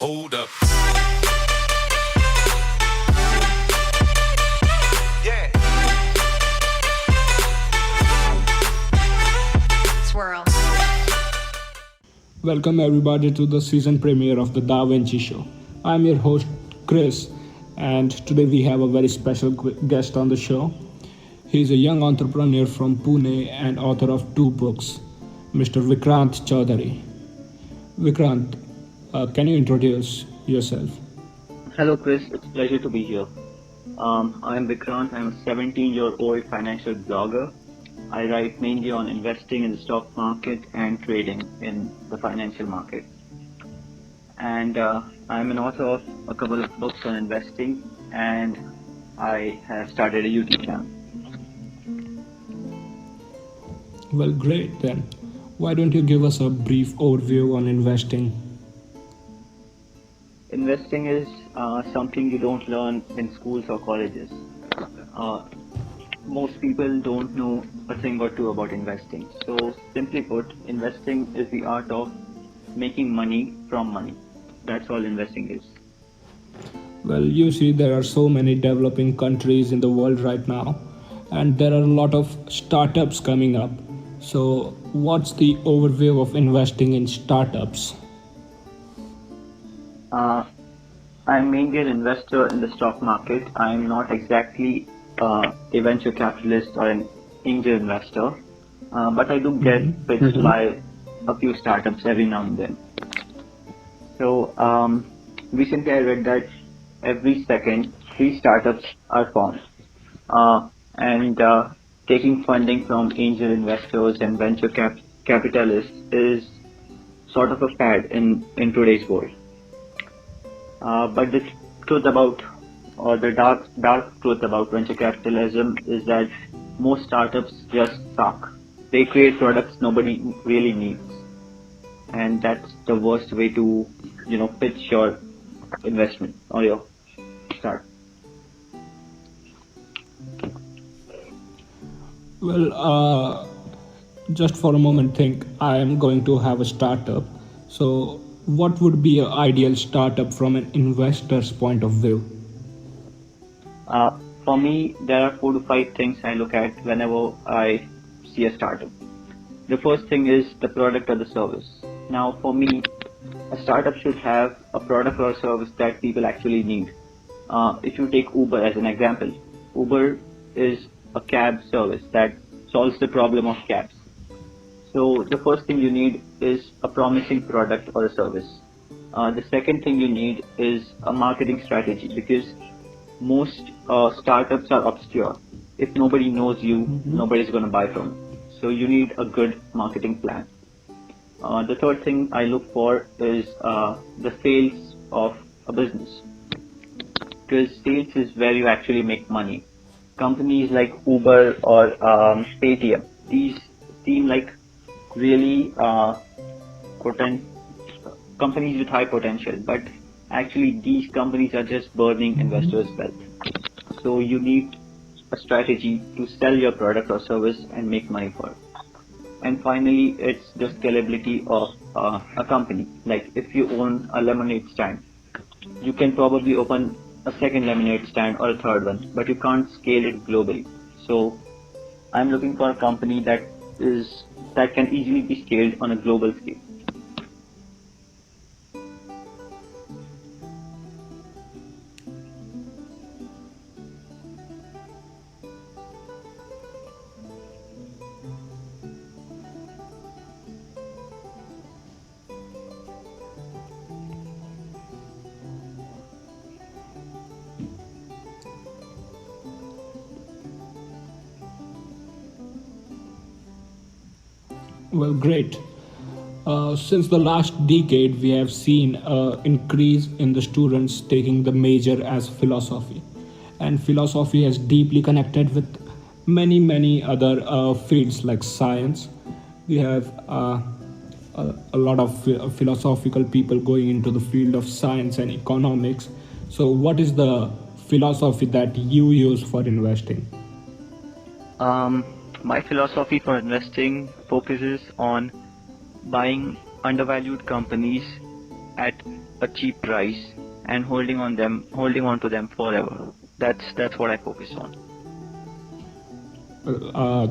Hold up. Yeah. Swirl. Welcome everybody to the season premiere of the Da Vinci show. I'm your host Chris, and today we have a very special guest on the show. He's a young entrepreneur from Pune and author of 2 books, Mr. Vikrant Chaudhari. Vikrant, can you introduce yourself? Hello, Chris. It's a pleasure to be here. I'm Vikrant. I'm a 17-year-old financial blogger. I write mainly on investing in the stock market and trading in the financial market. And I'm an author of a couple of books on investing, and I have started a YouTube channel. Well, great then. Why don't you give us a brief overview on investing? Investing is something you don't learn in schools or colleges. Most people don't know a thing or two about investing. So simply put, investing is the art of making money from money. That's all investing is. Well, you see, there are so many developing countries in the world right now, and there are a lot of startups coming up. So, what's the overview of investing in startups? I'm mainly an investor in the stock market. I'm not exactly a venture capitalist or an angel investor, but I do get pitched by a few startups every now and then. So recently I read that every second 3 startups are formed, and taking funding from angel investors and venture capitalists is sort of a fad in today's world. But the truth about, or the dark truth about venture capitalism is that most startups just suck. They create products nobody really needs, and that's the worst way to, pitch your investment or your start. Well, just for a moment, think I am going to have a startup. So, what would be an ideal startup from an investor's point of view? For me, there are 4 to 5 things I look at whenever I see a startup. The first thing is the product or the service. Now, for me, a startup should have a product or a service that people actually need. If you take Uber as an example, Uber is a cab service that solves the problem of cabs. So the first thing you need is a promising product or a service. The second thing you need is a marketing strategy, because most startups are obscure. If nobody knows you, nobody's going to buy from you. So you need a good marketing plan. The third thing I look for is the sales of a business, because sales is where you actually make money. Companies like Uber or Paytm, these seem like really companies with high potential, but actually these companies are just burning investors' wealth. So you need a strategy to sell your product or service and make money for it. And finally, it's the scalability of a company. Like if you own a lemonade stand, you can probably open a second lemonade stand or a third one, but you can't scale it globally. So I'm looking for a company that can easily be scaled on a global scale. Well, great. Since the last decade, we have seen an increase in the students taking the major as philosophy. And philosophy is deeply connected with many other fields like science. We have a lot of philosophical people going into the field of science and economics. So, what is the philosophy that you use for investing? My philosophy for investing focuses on buying undervalued companies at a cheap price and holding on to them forever. That's what I focus on.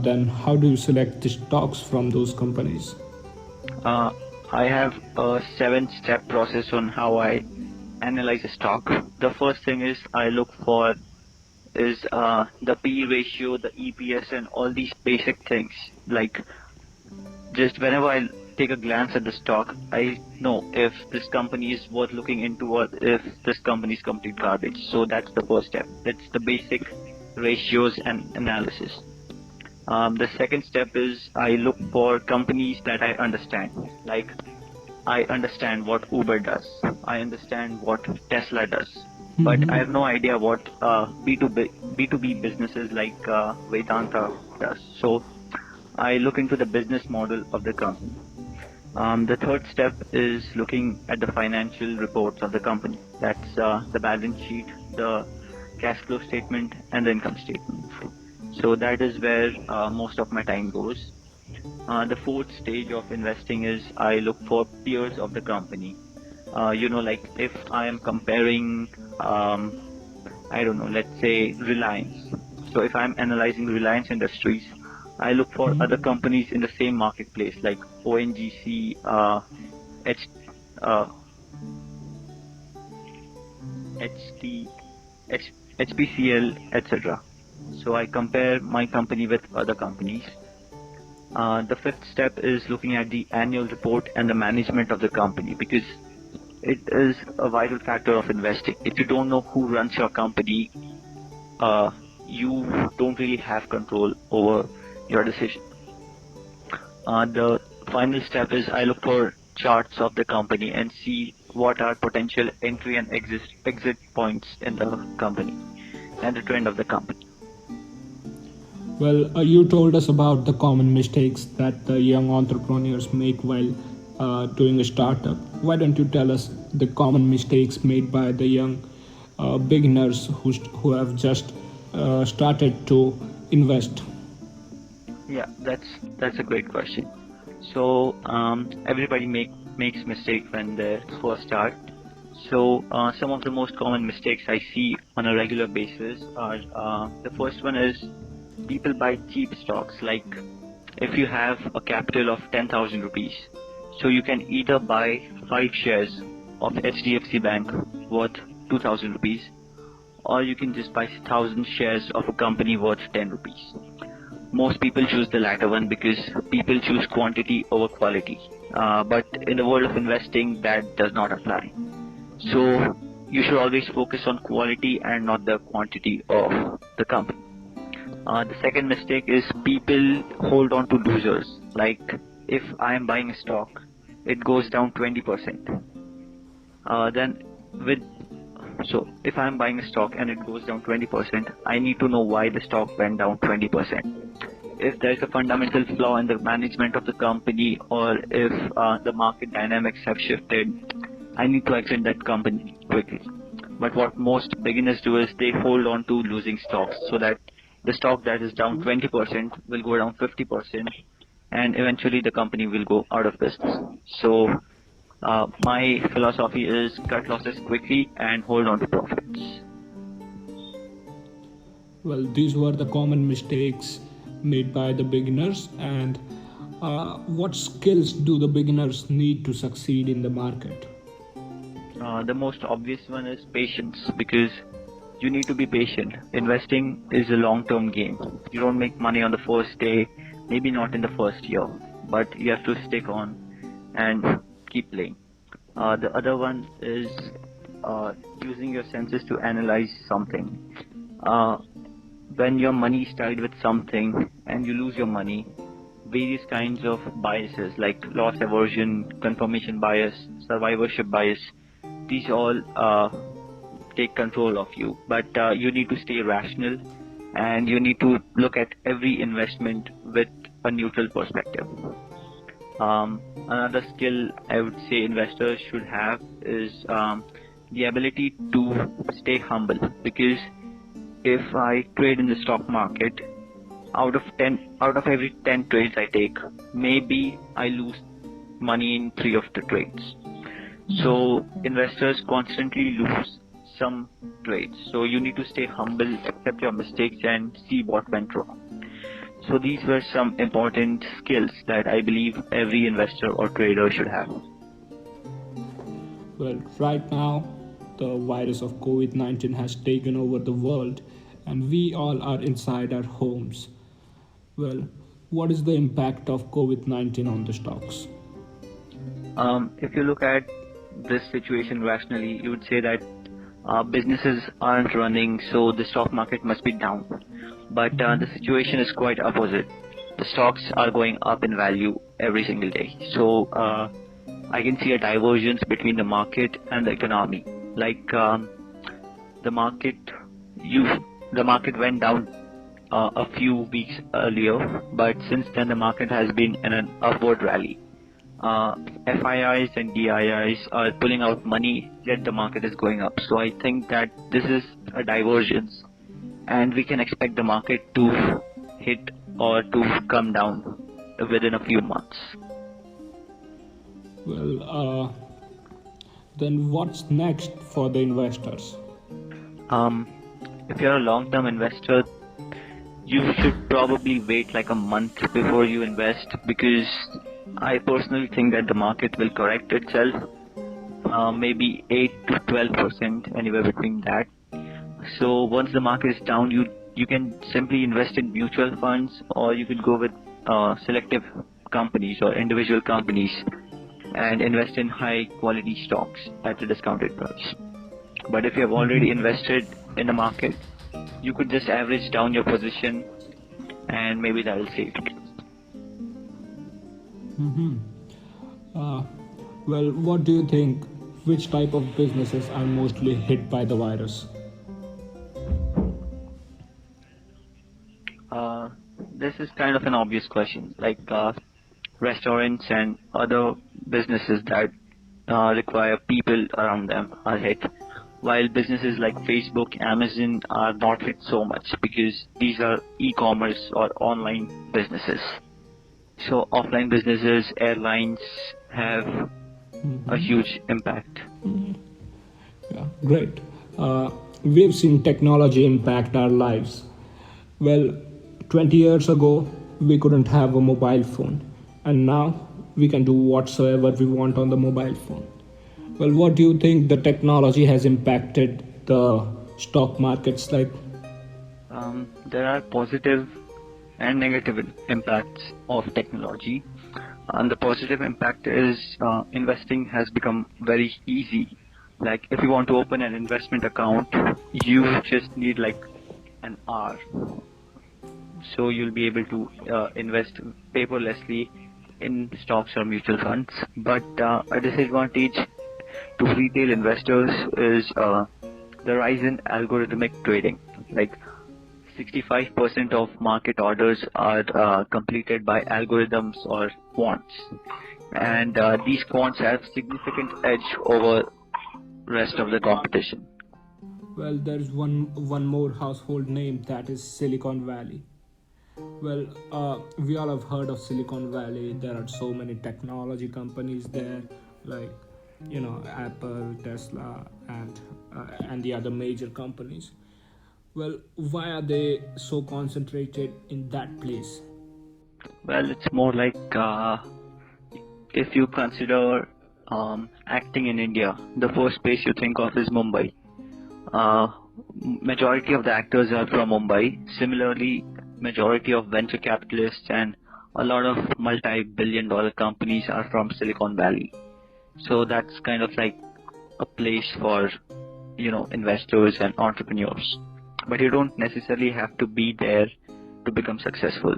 Then how do you select the stocks from those companies? I have a 7-step process on how I analyze a stock. The first thing is I look for is the P ratio, the EPS, and all these basic things. Like, just whenever I take a glance at the stock, I know if this company is worth looking into or if this company is complete garbage. So that's the first step. That's the basic ratios and analysis. The second step is I look for companies that I understand. Like, I understand what Uber does. I understand what Tesla does. But I have no idea what B2B businesses like Vedanta does. So I look into the business model of the company. The third step is looking at the financial reports of the company. That's the balance sheet, the cash flow statement, and the income statement. So that is where most of my time goes. The fourth stage of investing is I look for peers of the company. Like if I am comparing, let's say Reliance. So if I'm analyzing Reliance Industries, I look for other companies in the same marketplace like ONGC, HPCL, etc. So I compare my company with other companies. The fifth step is looking at the annual report and the management of the company, because it is a vital factor of investing. If you don't know who runs your company, you don't really have control over your decision. The final step is I look for charts of the company and see what are potential entry and exit points in the company and the trend of the company. Well, you told us about the common mistakes that the young entrepreneurs make while doing a startup. Why don't you tell us the common mistakes made by the young beginners who have just started to invest? Yeah, that's a great question. So everybody makes mistakes when they first start. So some of the most common mistakes I see on a regular basis are the first one is people buy cheap stocks. Like if you have a capital of 10,000 rupees, so you can either buy 5 shares of HDFC Bank worth 2,000 rupees, or you can just buy 1,000 shares of a company worth 10 rupees. Most people choose the latter one because people choose quantity over quality. But in the world of investing, that does not apply. So you should always focus on quality and not the quantity of the company. The second mistake is people hold on to losers. Like if I am buying a stock, it goes down 20%. So if I am buying a stock and it goes down 20%, I need to know why the stock went down 20%. If there is a fundamental flaw in the management of the company, or if the market dynamics have shifted, I need to exit that company quickly. But what most beginners do is they hold on to losing stocks, so that the stock that is down 20% will go down 50%, and eventually the company will go out of business. So my philosophy is cut losses quickly and hold on to profits. Well, these were the common mistakes made by the beginners. And what skills do the beginners need to succeed in the market? The most obvious one is patience, because you need to be patient. Investing is a long-term game. You don't make money on the first day, maybe not in the first year, but you have to stick on and keep playing. The other one is using your senses to analyze something. When your money is tied with something and you lose your money, various kinds of biases like loss aversion, confirmation bias, survivorship bias, these all take control of you. But you need to stay rational, and you need to look at every investment with a neutral perspective. Another skill I would say investors should have is the ability to stay humble, because if I trade in the stock market, out of every 10 trades I take, maybe I lose money in 3 of the trades. So investors constantly lose some trades. So you need to stay humble, accept your mistakes, and see what went wrong. So these were some important skills that I believe every investor or trader should have. Well, right now, the virus of COVID 19 has taken over the world, and we all are inside our homes. Well, what is the impact of COVID 19 on the stocks? If you look at this situation rationally, you would say that businesses aren't running, so the stock market must be down. But the situation is quite opposite. The stocks are going up in value every single day. So I can see a divergence between the market and the economy. Like the market, the market went down a few weeks earlier, but since then the market has been in an upward rally. FIIs and DIIs are pulling out money, yet the market is going up. So I think that this is a divergence, and we can expect the market to hit or to come down within a few months. Well, then what's next for the investors? If you're a long-term investor, you should probably wait like a month before you invest, because I personally think that the market will correct itself, maybe 8 to 12%, anywhere between that. So once the market is down, you can simply invest in mutual funds, or you could go with selective companies or individual companies and invest in high quality stocks at a discounted price. But if you have already invested in the market, you could just average down your position, and maybe that will save you. Well, what do you think? Which type of businesses are mostly hit by the virus? This is kind of an obvious question, like restaurants and other businesses that require people around them are hit, while businesses like Facebook, Amazon are not hit so much because these are e-commerce or online businesses. So offline businesses, airlines have a huge impact. Yeah, great. We've seen technology impact our lives. Well, 20 years ago, we couldn't have a mobile phone, and now we can do whatsoever we want on the mobile phone. Well, what do you think the technology has impacted the stock markets like? There are positive and negative impacts of technology. And the positive impact is investing has become very easy. Like if you want to open an investment account, you just need like an hour. So you'll be able to invest paperlessly in stocks or mutual funds. But a disadvantage to retail investors is the rise in algorithmic trading. Like 65% of market orders are completed by algorithms or quants, and these quants have significant edge over rest of the competition. Well, there's one more household name, that is Silicon Valley. Well, we all have heard of Silicon Valley. There are so many technology companies there, like Apple, Tesla, and the other major companies. Well, why are they so concentrated in that place? Well, it's more like if you consider acting in India, the first place you think of is Mumbai. Majority of the actors are from Mumbai. Similarly, majority of venture capitalists and a lot of multi-billion-dollar companies are from Silicon Valley. So that's kind of like a place for investors and entrepreneurs. But you don't necessarily have to be there to become successful.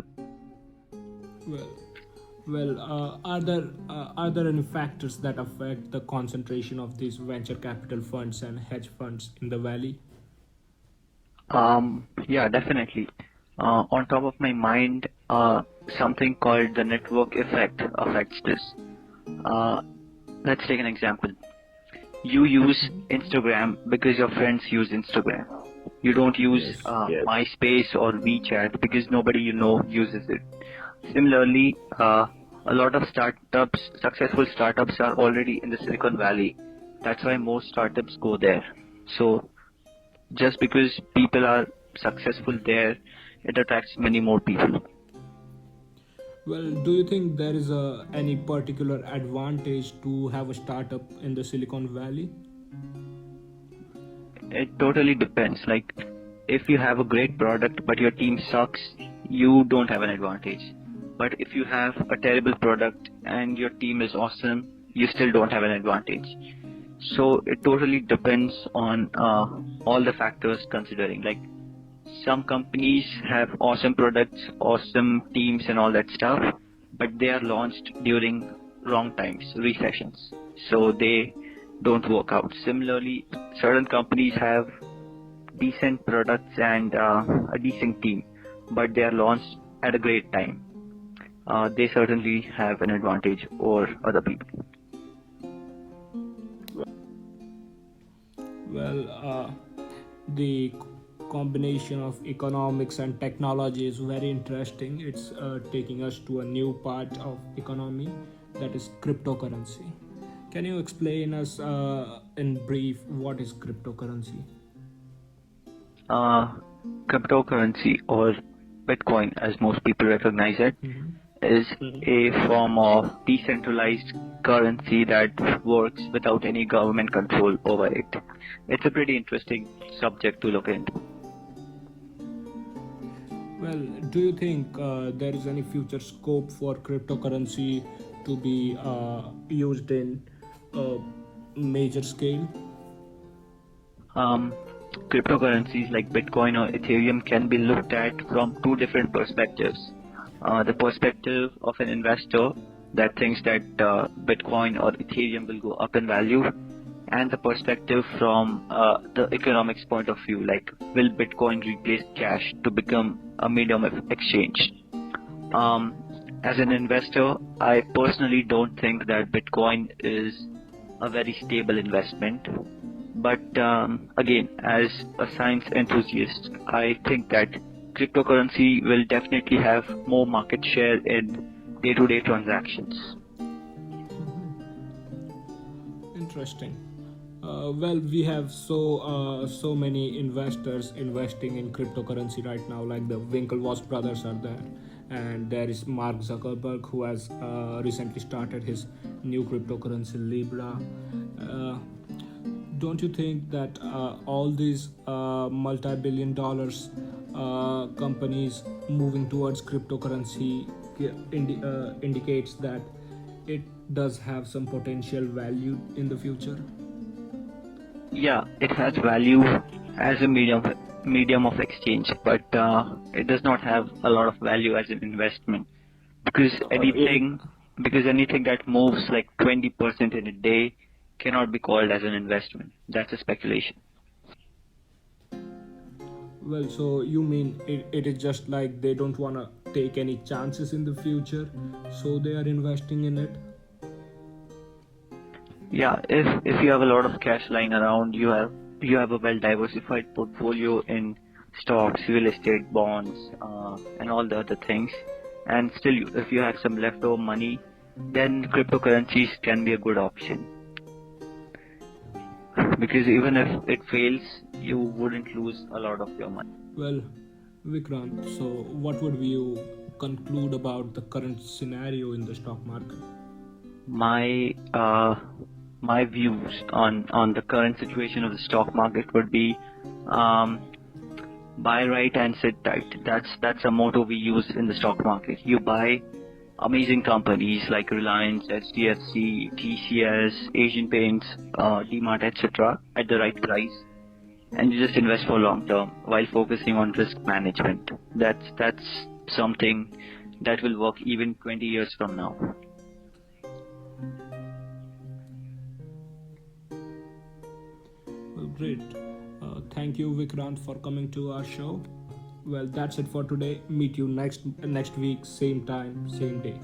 Are there any factors that affect the concentration of these venture capital funds and hedge funds in the valley? Yeah, definitely. On top of my mind, something called the network effect affects this. Let's take an example. You use Instagram because your friends use Instagram. You don't use MySpace or WeChat because nobody uses it. Similarly, A lot of startups, successful startups, are already in the Silicon Valley. That's why most startups go there. So just because people are successful there, it attracts many more people. Well, do you think there is any particular advantage to have a startup in the Silicon Valley? It totally depends. Like, if you have a great product but your team sucks, you don't have an advantage. But if you have a terrible product and your team is awesome, you still don't have an advantage. So it totally depends on all the factors considering. Like, some companies have awesome products, awesome teams and all that stuff, but they are launched during wrong times, recessions. So they don't work out. Similarly, certain companies have decent products and a decent team, but they are launched at a great time. They certainly have an advantage over other people. Well, the combination of economics and technology is very interesting. It's taking us to a new part of economy, that is cryptocurrency. Can you explain us in brief what is cryptocurrency? Cryptocurrency, or Bitcoin as most people recognize it, is a form of decentralized currency that works without any government control over it. It's a pretty interesting subject to look into. Well, do you think there is any future scope for cryptocurrency to be used in a major scale? Cryptocurrencies like Bitcoin or Ethereum can be looked at from two different perspectives. The perspective of an investor that thinks that Bitcoin or Ethereum will go up in value, and the perspective from the economics point of view, like, will Bitcoin replace cash to become a medium of exchange? As an investor, I personally don't think that Bitcoin is a very stable investment. But again, as a science enthusiast, I think that cryptocurrency will definitely have more market share in day-to-day transactions. Interesting. Well, we have so many investors investing in cryptocurrency right now. Like the Winklevoss brothers are there, and there is Mark Zuckerberg, who has recently started his new cryptocurrency Libra. Don't you think that all these multi-billion dollars companies moving towards cryptocurrency indicates that it does have some potential value in the future? Yeah, it has value as a medium of exchange, but it does not have a lot of value as an investment, because anything that moves like 20% in a day cannot be called as an investment. That's a speculation. Well, so you mean it is just like they don't want to take any chances in the future, so they are investing in it? Yeah, if you have a lot of cash lying around, you have a well diversified portfolio in stocks, real estate, bonds, and all the other things, and still if you have some leftover money, then cryptocurrencies can be a good option, because even if it fails, you wouldn't lose a lot of your money. Well, Vikrant, so what would you conclude about the current scenario in the stock market? My views on the current situation of the stock market would be, buy right and sit tight. That's a motto we use in the stock market. You buy amazing companies like Reliance, HDFC, TCS, Asian Paints, DMart, etc. at the right price, and you just invest for long term while focusing on risk management. That's something that will work even 20 years from now. Well, great. Thank you, Vikrant, for coming to our show. Well, that's it for today. Meet you next week, same time, same day.